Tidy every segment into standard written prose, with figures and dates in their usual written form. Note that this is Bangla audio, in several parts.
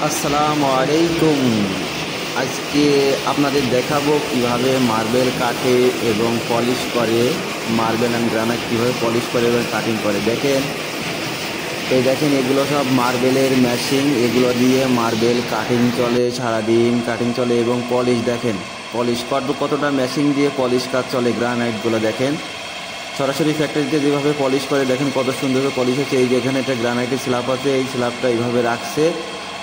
আসসালামু আলাইকুম। আজকে আপনাদের দেখাবো কিভাবে মার্বেল কাটে এবং পলিশ করে, মার্বেল অ্যান্ড গ্রানাইট কীভাবে পলিশ করে এবং কাটিং করে। দেখেন এগুলো সব মার্বেলের মেশিন, এগুলো দিয়ে মার্বেল কাটিং চলে, সারাদিন কাটিং চলে এবং পলিশ দেখেন পলিশ কতটা মেশিন দিয়ে পলিশ কাজ চলে। গ্রানাইটগুলো দেখেন সরাসরি ফ্যাক্টরিতে যেভাবে পলিশ করে, দেখেন কত সুন্দর পলিশ হচ্ছে। এই যে এখানে একটা গ্রানাইটের স্ল্যাব আছে, এই স্ল্যাবটা এইভাবে রাখছে,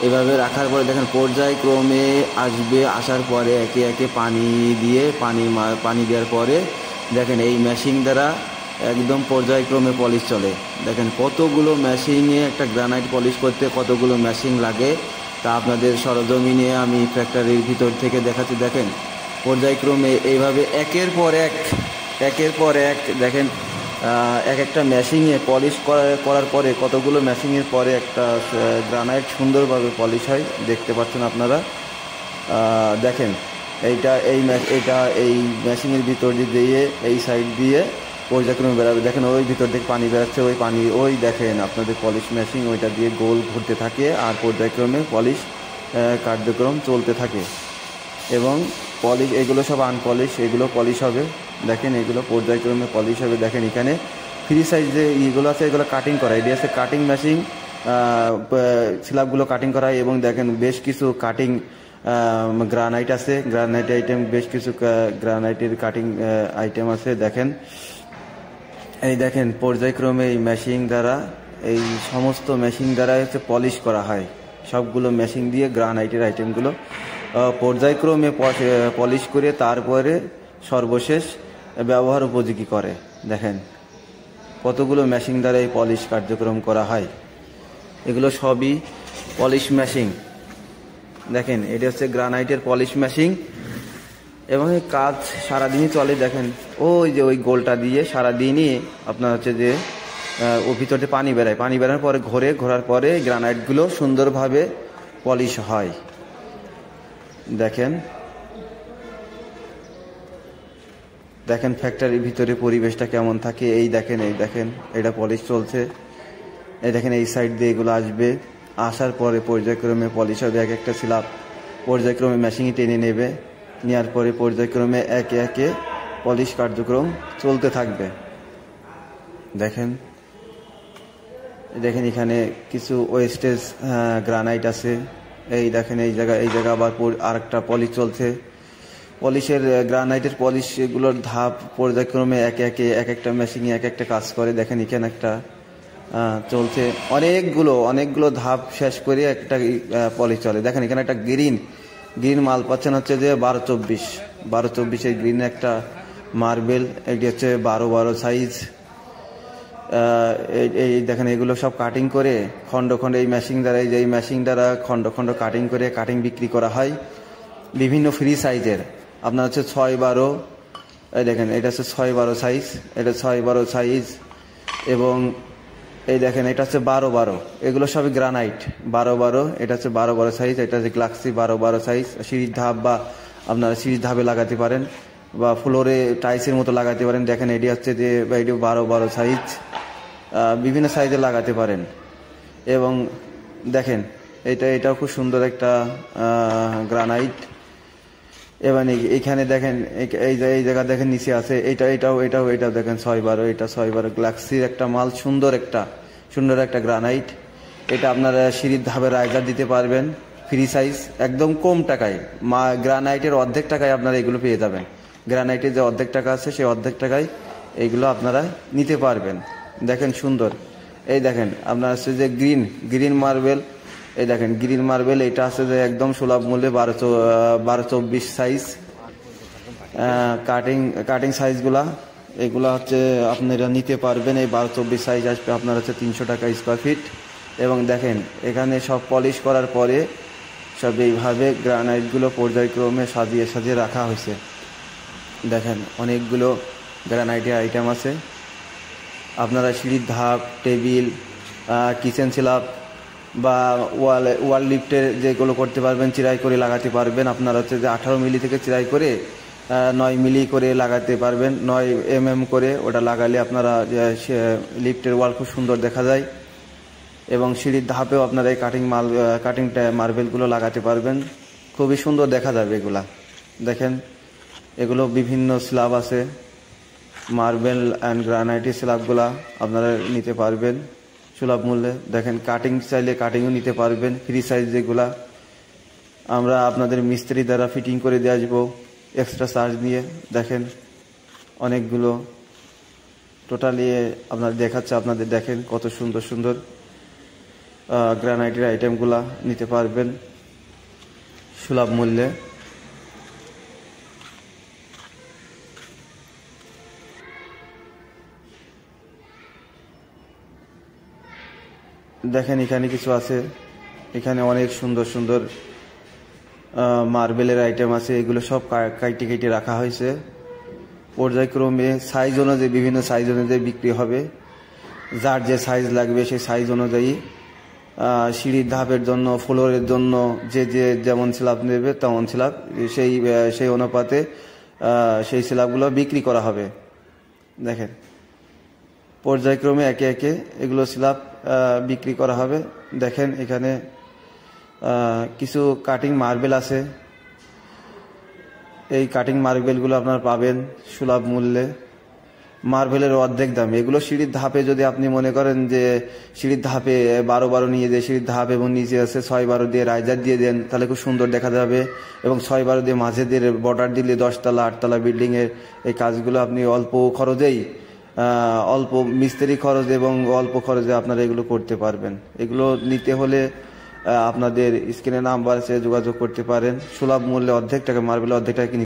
এভাবে রাখার পরে দেখেন পর্যায়ক্রমে আসবে, আসার পরে একে একে পানি দেওয়ার পরে দেখেন এই মেশিন দ্বারা একদম পর্যায়ক্রমে পলিশ চলে। দেখেন কতগুলো মেশিনে একটা গ্রানাইট পলিশ করতে কতগুলো মেশিন লাগে, তা আপনাদের সরজমিনে আমি ফ্যাক্টরির ভিতর থেকে দেখাচ্ছি। দেখেন পর্যায়ক্রমে এইভাবে একের পর এক দেখেন এক একটা মেশিনে পলিশ করার পরে কতগুলো মেশিনের পরে একটা গ্রানাইট সুন্দরভাবে পলিশ হয়, দেখতে পাচ্ছেন আপনারা। দেখেন এইটা এই মেশিনের ভিতর দিয়ে এই সাইড দিয়ে পর্যায়ক্রমে বেরাবে। দেখেন ওই ভিতর থেকে পানি বেরাচ্ছে, ওই দেখেন আপনাদের পলিশ মেশিন ওইটা দিয়ে গোল ঘুরতে থাকে আর পর্যায়ক্রমে পলিশ কার্যক্রম চলতে থাকে। এবং পলিশ এগুলো সব আনপলিশ, এগুলো পলিশ হবে। দেখেন এগুলো পর্যায়ক্রমে পলিশ হবে। দেখেন এখানে ফ্রি সাইজ যে ইগুলো আছে এগুলো কাটিং করা, এটি আছে কাটিং মেশিন, স্ল্যাবগুলো কাটিং করা। এবং দেখেন বেশ কিছু কাটিং গ্রানাইট আছে, গ্রানাইট আইটেম, বেশ কিছু গ্রানাইটের কাটিং আইটেম আছে। দেখেন পর্যায়ক্রমে এই মেশিন দ্বারা, এই সমস্ত মেশিন দ্বারা হচ্ছে পলিশ করা হয়। সবগুলো মেশিন দিয়ে গ্রানাইটের আইটেমগুলো পর্যায়ক্রমে পলিশ করে তারপরে সর্বশেষ ব্যবহার উপযোগী করে। দেখেন কতগুলো মেশিন দ্বারা এই পলিশ কার্যক্রম করা হয়, এগুলো সবই পলিশ মেশিন। দেখেন এটা হচ্ছে গ্রানাইটের পলিশ মেশিন এবং এই কাজ সারাদিনই চলে। দেখেন ওই গোলটা দিয়ে সারাদিনই আপনার হচ্ছে যে ও ভিতরে পানি বেরানোর পরে ঘোরার পরে গ্রানাইটগুলো সুন্দরভাবে পলিশ হয়। দেখেন ফ্যাক্টরির ভিতরে পরিবেশটা কেমন থাকে। এই দেখেন এটা পলিশ চলছে। এই দেখেন এই সাইড দিয়ে এগুলো আসবে, আসার পরে পর্যায়ক্রমে পলিশ হবে। এক একটা স্ল্যাব পর্যায়ক্রমে মেশিনে টেনে নেওয়ার পরে পর্যায়ক্রমে একে একে পলিশ কার্যক্রম চলতে থাকবে। দেখেন এখানে কিছু ওয়েস্টেজ গ্রানাইট আছে। এই দেখেন এই জায়গা আবার আরেকটা পলিশ চলছে। পলিশের গ্রানাইটের পলিশগুলোর ধাপ পর্যায়ক্রমে একে একে এক একটা মেশিনে এক একটা কাজ করে। দেখেন এখানে একটা চলছে, অনেকগুলো ধাপ শেষ করে একটা পলিশ চলে। দেখেন এখানে একটা গ্রিন মাল পাচ্ছেন হচ্ছে যে 12-24 এই গ্রিন একটা মার্বেল, এটি হচ্ছে 12 সাইজ। এই দেখেন এগুলো সব কাটিং করে খন্ড এই মেশিন দ্বারা খন্ড কাটিং করে বিক্রি করা হয় বিভিন্ন ফ্রি সাইজের। আপনার হচ্ছে 6-12, এই দেখেন এটা হচ্ছে 6-12 সাইজ, এটা 6-12 সাইজ। এবং এই দেখেন এটা হচ্ছে 12-12, এগুলো সবই গ্রানাইট 12-12, এটা হচ্ছে 12-12 সাইজ। এটা হচ্ছে গ্লাক্সি 12-12 সাইজ। সিঁড়ির ধাপ বা আপনারা সিঁড়ির ধাপে লাগাতে পারেন বা ফ্লোরে টাইলসের মতো লাগাতে পারেন। দেখেন এটি হচ্ছে যে এটি 12-12 সাইজ, বিভিন্ন সাইজে লাগাতে পারেন। এবং দেখেন এটাও খুব সুন্দর একটা গ্রানাইট। এবং এইখানে দেখেন এই জায়গা দেখেন নিচে আছে, এটাও দেখেন 6-12, এটা 6-12 গ্লাক্সির একটা মাল, সুন্দর একটা গ্রানাইট। এটা আপনারা সিঁড়ির ধাপে রাইজার দিতে পারবেন, ফ্রি সাইজ, একদম কম টাকায়। গ্রানাইটের অর্ধেক টাকায় আপনারা এগুলো পেয়ে যাবেন। গ্রানাইটের যে অর্ধেক টাকা আছে সেই অর্ধেক টাকায় এইগুলো আপনারা নিতে পারবেন। দেখেন সুন্দর। এই দেখেন আপনার হচ্ছে যে গ্রিন মার্বেল, এই দেখেন গ্রিন মার্বেল, এটা আছে যে একদম সুলভ মূল্যে 12-24 সাইজ। কাটিং সাইজগুলা এগুলা হচ্ছে আপনারা নিতে পারবেন। এই 12-24 সাইজ আসবে আপনার হচ্ছে 300 টাকা স্কোয়ার ফিট। এবং দেখেন এখানে সব পলিশ করার পরে সব এইভাবে গ্রানাইটগুলো পর্যায়ক্রমে সাজিয়ে রাখা হয়েছে। দেখেন অনেকগুলো গ্রানাইটের আইটেম আছে। আপনারা সিঁড়ির ধাপ, টেবিল, কিচেন স্ল্যাব বা ওয়াল লিফটের যেগুলো করতে পারবেন, চিরাই করে লাগাতে পারবেন। আপনারা হচ্ছে যে 18 মিলি থেকে চিরাই করে 9 মিলি করে লাগাতে পারবেন, 9 mm করে ওটা লাগালে আপনারা লিফটের ওয়াল খুব সুন্দর দেখা যায়। এবং সিঁড়ির ধাপেও আপনারা এই কাটিং মার্বেলগুলো লাগাতে পারবেন। খুবই সুন্দর দেখা যাবে এগুলা। দেখেন এগুলো বিভিন্ন স্ল্যাব আছে, মার্বেল অ্যান্ড গ্রানাইটের স্ল্যাবগুলা আপনারা নিতে পারবেন সুলভ মূল্যে। দেখেন কাটিং চাইলে কাটিংও নিতে পারবেন, ফ্রি সাইজ যেগুলা আমরা আপনাদের মিস্ত্রি দ্বারা ফিটিং করে দিয়ে আসবো এক্সট্রা চার্জ নিয়ে। দেখেন অনেকগুলো টোটালি আপনার দেখাচ্ছে, আপনাদের দেখেন কত সুন্দর সুন্দর গ্রানাইটের আইটেমগুলা নিতে পারবেন সুলভ মূল্যে। দেখেন এখানে কিছু আছে, এখানে অনেক সুন্দর সুন্দর মার্বেলের আইটেম আছে। এগুলো সব কাইটে কেটে রাখা হয়েছে পর্যায়ক্রমে সাইজ অনুযায়ী, বিভিন্ন সাইজ অনুযায়ী বিক্রি হবে। যার যে সাইজ লাগবে সেই সাইজ অনুযায়ী সিঁড়ির ধাপের জন্য, ফ্লোরের জন্য যে যেমন স্ল্যাব নেবে তেমন স্ল্যাব সেই অনুপাতে সেই স্ল্যাবগুলো বিক্রি করা হবে। দেখেন পর্যায়ক্রমে একে একে এগুলো স্ল্যাব বিক্রি করা হবে। দেখেন এখানে কিছু কাটিং মার্বেল আছে, এই কাটিং মার্বেলগুলো আপনারা পাবেন সুলভ মূল্যে, মার্বেলের অর্ধেক দাম। এগুলো সিঁড়ির ধাপে যদি আপনি মনে করেন যে সিঁড়ির ধাপে 12 নিয়ে যে সিঁড়ির ধাপ এবং নিচে আছে 6-12 দিয়ে রাইজার দিয়ে দেন, তাহলে খুব সুন্দর দেখা যাবে। এবং 6-12 দিয়ে মাঝে দিয়ে বর্ডার দিলে 10 তলা 8 তলা বিল্ডিংয়ের এই কাজগুলো আপনি অল্প খরচেই, অল্প মিস্ত্রি খরচ এবং অল্প খরচে আপনারা এগুলো করতে পারবেন। এগুলো নিতে হলে আপনাদের স্ক্রিনে নাম্বার আছে, যোগাযোগ করতে পারেন। সুলভ মূল্যে অর্ধেক টাকা মার্বেল, অর্ধেক টাকা